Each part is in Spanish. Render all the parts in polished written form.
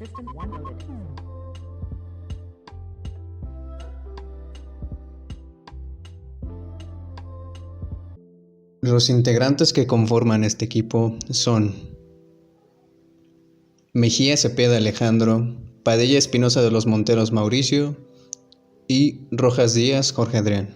System 1 loaded. Los integrantes que conforman este equipo son Mejía Cepeda Alejandro, Padilla Espinosa de los Monteros Mauricio y Rojas Díaz Jorge Adrián.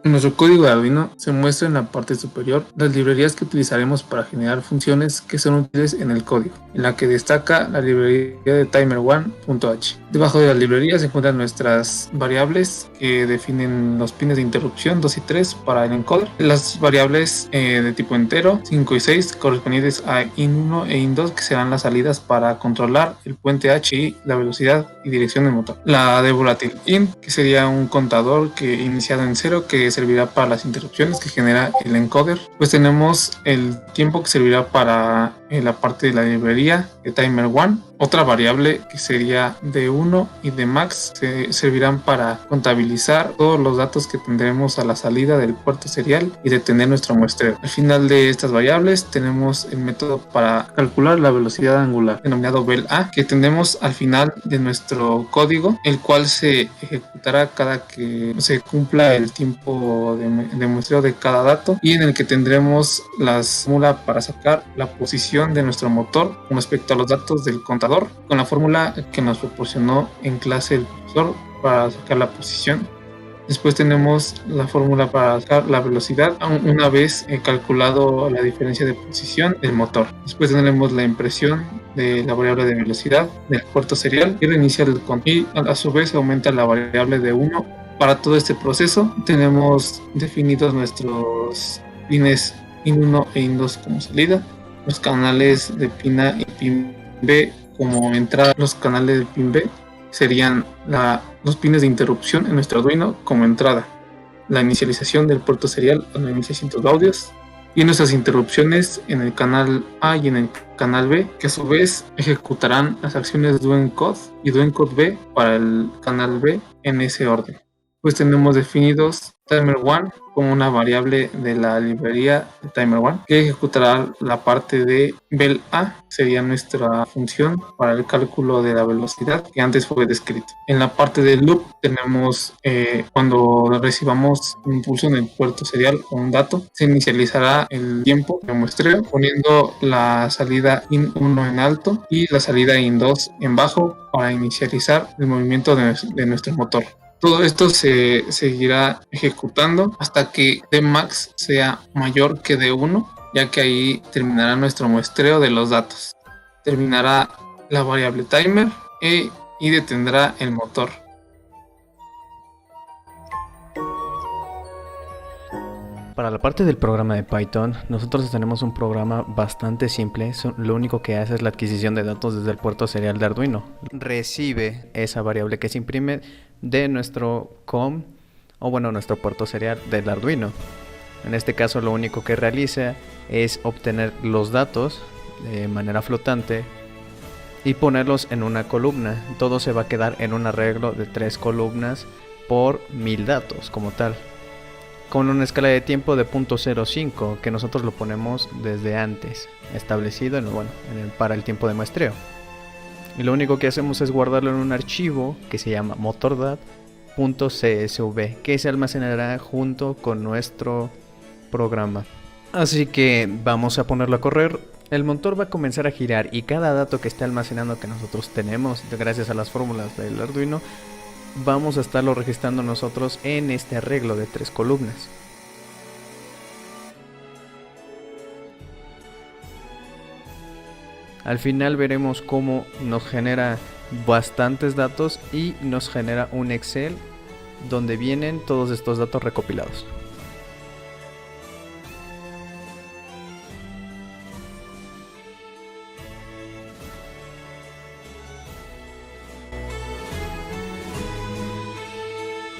Nuestro código de Arduino se muestra en la parte superior las librerías que utilizaremos para generar funciones que son útiles en el código, en la que destaca la librería de timer1.h. Debajo de la librería se encuentran nuestras variables que definen los pines de interrupción 2 y 3 para el encoder, las variables de tipo entero 5 y 6 correspondientes a in1 e in2 que serán las salidas para controlar el puente H y la velocidad y dirección del motor, la de volátil in que sería un contador que iniciado en 0 que servirá para las interrupciones que genera el encoder. Pues tenemos el tiempo que servirá para la parte de la librería de timer1, otra variable que sería de 1 y de max servirán para contabilizar todos los datos que tendremos a la salida del puerto serial y detener nuestro muestreo. Al final de estas variables tenemos el método para calcular la velocidad angular denominado vel_a que tendremos al final de nuestro código, el cual se ejecutará cada que se cumpla el tiempo de muestreo de cada dato, y en el que tendremos la fórmula para sacar la posición de nuestro motor con respecto a los datos del contador, con la fórmula que nos proporcionó en clase el profesor para sacar la posición. Después tenemos la fórmula para sacar la velocidad una vez calculado la diferencia de posición del motor. Después tenemos la impresión de la variable de velocidad del puerto serial y reinicia el contador, y a su vez aumenta la variable de 1. Para todo este proceso tenemos definidos nuestros pines in1 e in2 como salida, los canales de pin A y pin B como entrada. Los canales de pin B serían los pines de interrupción en nuestro Arduino como entrada, la inicialización del puerto serial a 9600 audios y nuestras interrupciones en el canal A y en el canal B, que a su vez ejecutarán las acciones doEncode y doEncode B para el canal B en ese orden. Pues tenemos definidos timer1 como una variable de la librería de timer1 que ejecutará la parte de vel_a, sería nuestra función para el cálculo de la velocidad que antes fue descrito. En la parte del loop tenemos cuando recibamos un impulso en el puerto serial o un dato, se inicializará el tiempo de muestreo poniendo la salida in1 en alto y la salida in2 en bajo para inicializar el movimiento de nuestro motor. Todo esto se seguirá ejecutando hasta que Dmax sea mayor que D1, ya que ahí terminará nuestro muestreo de los datos. Terminará la variable timer y detendrá el motor. Para la parte del programa de Python, nosotros tenemos un programa bastante simple. Lo único que hace es la adquisición de datos desde el puerto serial de Arduino. Recibe esa variable que se imprime de nuestro COM, o bueno, nuestro puerto serial del Arduino. En este caso lo único que realiza es obtener los datos de manera flotante y ponerlos en una columna. Todo se va a quedar en un arreglo de 3 columnas por 1000 datos como tal, con una escala de tiempo de 0.05 que nosotros lo ponemos desde antes establecido para el tiempo de muestreo. Y lo único que hacemos es guardarlo en un archivo que se llama motor_dat.csv, que se almacenará junto con nuestro programa. Así que vamos a ponerlo a correr. El motor va a comenzar a girar y cada dato que esté almacenando que nosotros tenemos gracias a las fórmulas del Arduino, vamos a estarlo registrando nosotros en este arreglo de 3 columnas. Al final veremos cómo nos genera bastantes datos y nos genera un Excel donde vienen todos estos datos recopilados.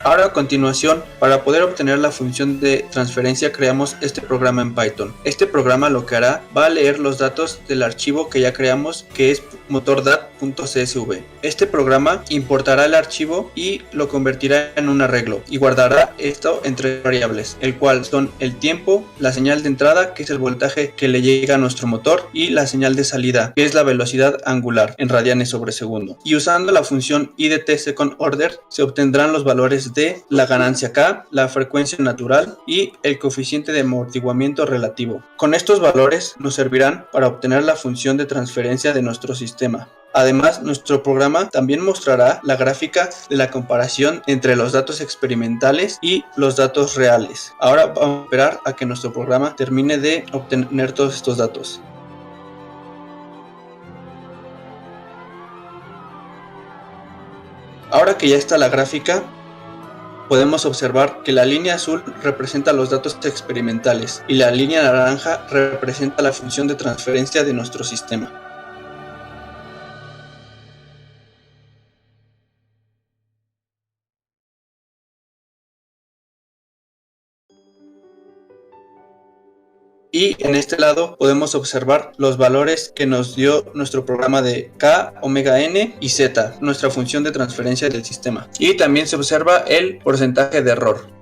Ahora a continuación, para poder obtener la función de transferencia creamos este programa en Python. Este programa lo que hará va a leer los datos del archivo que ya creamos, que es motor_dat .csv. Este programa importará el archivo y lo convertirá en un arreglo y guardará esto en 3 variables, el cual son el tiempo, la señal de entrada, que es el voltaje que le llega a nuestro motor, y la señal de salida, que es la velocidad angular en radianes sobre segundo. Y usando la función IDT second order se obtendrán los valores de la ganancia K, la frecuencia natural y el coeficiente de amortiguamiento relativo. Con estos valores nos servirán para obtener la función de transferencia de nuestro sistema. Además, nuestro programa también mostrará la gráfica de la comparación entre los datos experimentales y los datos reales. Ahora vamos a esperar a que nuestro programa termine de obtener todos estos datos. Ahora que ya está la gráfica, podemos observar que la línea azul representa los datos experimentales y la línea naranja representa la función de transferencia de nuestro sistema. Y en este lado podemos observar los valores que nos dio nuestro programa de K, omega n y Z, nuestra función de transferencia del sistema. Y también se observa el porcentaje de error.